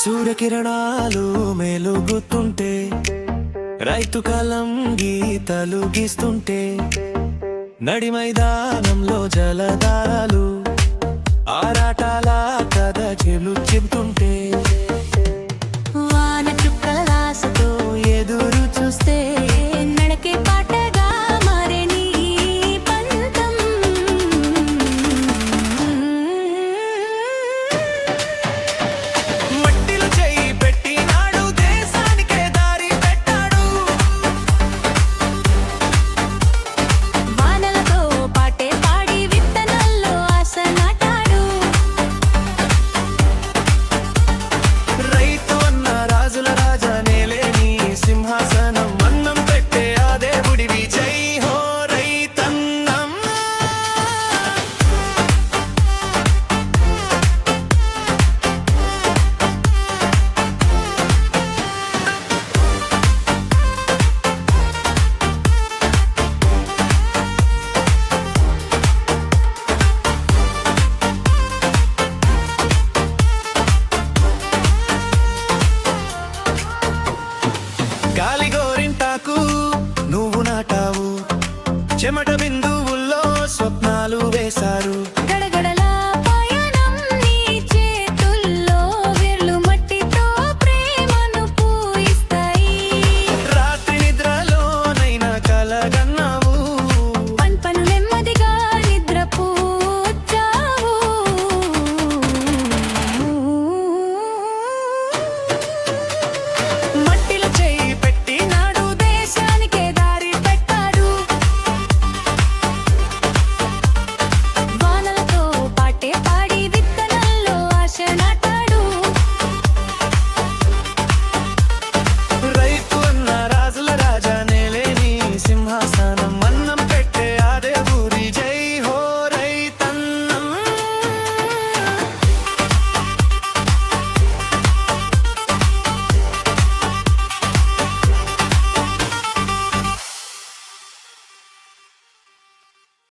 సూర్యకిరణాలు మేలుగుతుంటే, రైతు కలం గీతలు గీస్తుంటే, నడి మైదానంలో జలధారాలు ఆరాటాల కథ చెబుతుంటే, వాన చుక్కల ఆశతో ఎదురు చూస్తే నడకే పాటగా మారే నీ పంతం. మట్టిలో చెయ్యి పెట్టినాడు, దేశానికే దారి పెట్టాడు. వానలతో పాటే పాడి విత్తనాల్లో ఆశ నాటాడు. రైతు అన్న రాజుల రాజా నేలేని సింహాసనం, అన్నం పెట్టే ఆ దేవుడివి జై హో రైతన్నం. గాలి గోరింటాకు నువ్వు నాటావు, చెమట బిందు